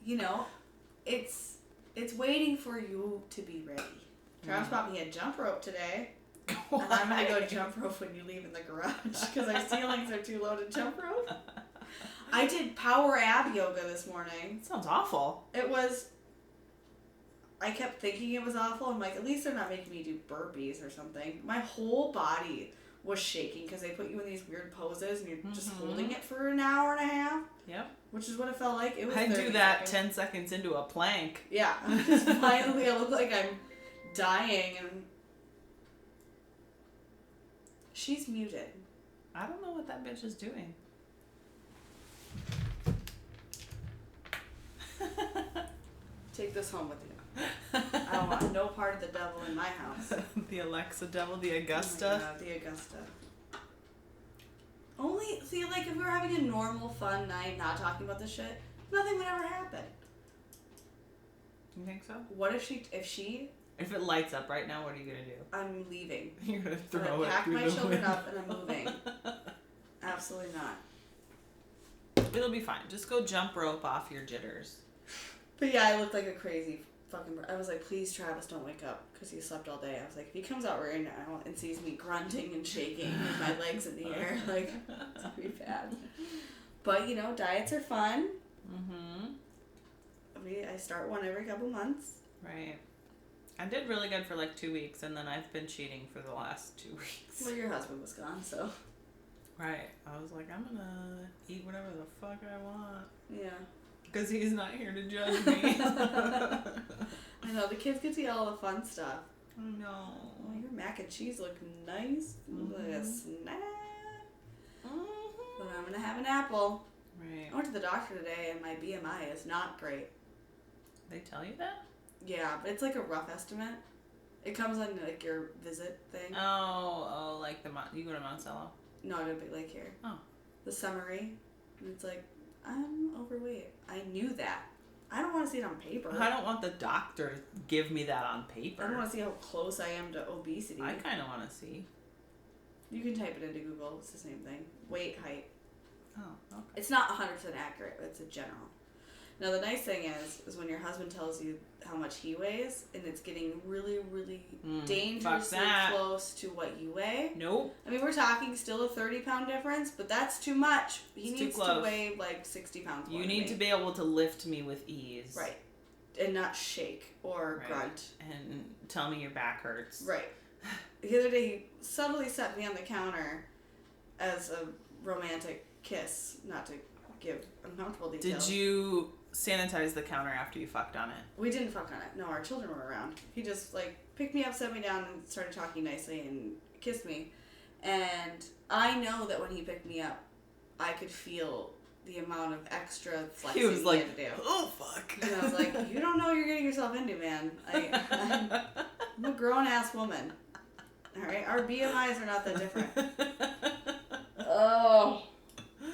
you know, it's waiting for you to be ready. Travis bought me a jump rope today. Why? And I'm going to go jump rope when you leave in the garage because our ceilings are too low to jump rope. I did power ab yoga this morning. Sounds awful. It was... I kept thinking it was awful. I'm like, at least they're not making me do burpees or something. My whole body was shaking because they put you in these weird poses and you're just holding it for an hour and a half. Yep. Which is what it felt like. It was I 30 do that seconds. 10 seconds into a plank. Yeah. Just finally, I look like I'm dying and... She's muted. I don't know what that bitch is doing. Take this home with you. I don't want no part of the devil in my house. The Alexa devil, the Augusta. Oh my God, the Augusta. Only, see, like, if we were having a normal, fun night, not talking about this shit, nothing would ever happen. You think so? What if If it lights up right now, what are you gonna do? I'm leaving. You're gonna I'm throw gonna it pack through my the children window. up and I'm moving. Absolutely not. It'll be fine. Just go jump rope off your jitters. But yeah, I looked like a crazy fucking... I was like, please, Travis, don't wake up, because he slept all day. I was like, if he comes out right now and sees me grunting and shaking with my legs in the air, like, it's gonna be bad. But, you know, diets are fun. Mm-hmm. I start one every couple months. Right. I did really good for like 2 weeks, and then I've been cheating for the last 2 weeks. Well, your husband was gone, so... Right. I was like, I'm gonna eat whatever the fuck I want. Yeah. Because he's not here to judge me. I know, the kids get to eat all the fun stuff. I know. Oh, your mac and cheese look nice. Like a snack. But I'm gonna have an apple. Right. I went to the doctor today and my BMI is not great. They tell you that? Yeah, but it's like a rough estimate. It comes on like your visit thing. Oh, like you go to Monticello? No, I go to Big Lake here. Oh. The summary. And it's like, I'm overweight. I knew that. I don't want to see it on paper. I don't want the doctor to give me that on paper. I don't want to see how close I am to obesity. I kind of want to see. You can type it into Google. It's the same thing. Weight, height. Oh, okay. It's not 100% accurate. It's a general. Now, the nice thing is when your husband tells you how much he weighs, and it's getting really, really dangerously close to what you weigh. Nope. I mean, we're talking still a 30-pound difference, but that's too much. He needs to weigh like 60 pounds more. You need to be able to lift me with ease. Right. And not shake or grunt. And tell me your back hurts. Right. The other day, he subtly set me on the counter as a romantic kiss, not to give uncomfortable details. Did you sanitize the counter after you fucked on it? We didn't fuck on it. No, our children were around. He just picked me up, set me down, and started talking nicely and kissed me. And I know that when he picked me up, I could feel the amount of extra flexing he was like, had to do. Oh fuck. And I was like, you don't know what you're getting yourself into, man. I'm a grown ass woman. All right, our BMIs are not that different. Oh.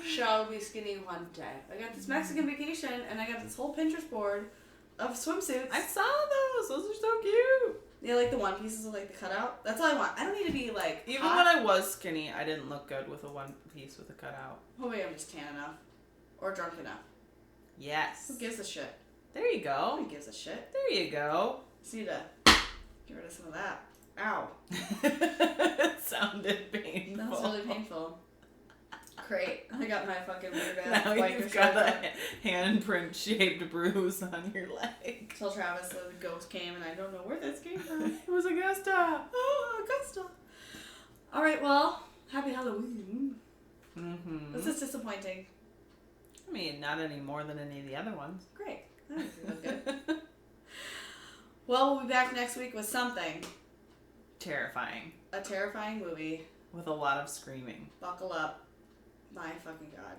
Shall be skinny one day. I got this Mexican vacation, and I got this whole Pinterest board of swimsuits. I saw those. Those are so cute. Yeah, like the one pieces with like the cutout. That's all I want. I don't need to be like Even hot. when I was skinny, I didn't look good with a one piece with a cutout. Oh wait, I'm just tan enough. Or drunk enough. Yes. Who gives a shit? There you go. Who gives a shit? There you go. Just need to get rid of some of that. Ow. It sounded painful. That was really painful. Great. I got my fucking weird ass Now biker you've shirt got on. a handprint shaped bruise on your leg. Till Travis, the ghost came, and I don't know where this came from. It was Augusta. Oh, Augusta. All right, well, happy Halloween. Mm-hmm. This is disappointing. I mean, not any more than any of the other ones. Great. That makes me feel good. Well, we'll be back next week with something. Terrifying. A terrifying movie. With a lot of screaming. Buckle up. My fucking God.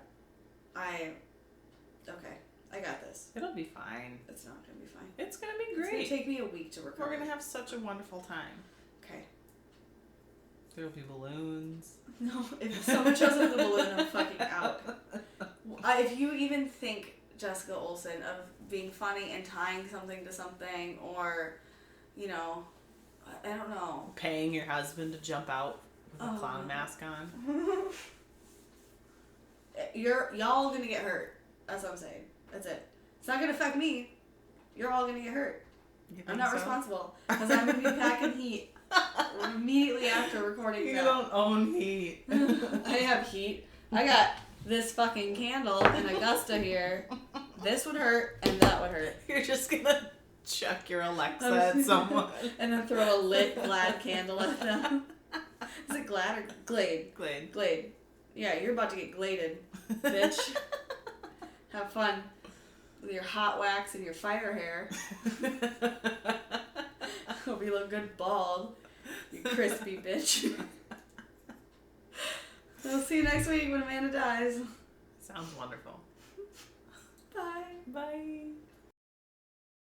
Okay. I got this. It'll be fine. It's not going to be fine. It's going to be It's great. going to take me a week to record. We're going to have such a wonderful time. Okay. There'll be balloons. No, if someone shows up with a balloon, I'm fucking out. If you even think Jessica Olsen of being funny and tying something to something, or, you know, I don't know. Paying your husband to jump out with a clown mask on. Y'all gonna get hurt. That's what I'm saying. That's it. It's not gonna affect me. You're all gonna get hurt. I'm not responsible because I'm gonna be packing heat immediately after recording. You don't own heat. I have heat. I got this fucking candle in Augusta here. This would hurt and that would hurt. You're just gonna chuck your Alexa at someone and then throw a lit Glad candle at them. Is it Glad or Glade? Glade. Glade. Yeah, you're about to get gladed, bitch. Have fun with your hot wax and your fire hair. Hope you look good bald, you crispy bitch. We'll see you next week when Amanda dies. Sounds wonderful. Bye. Bye.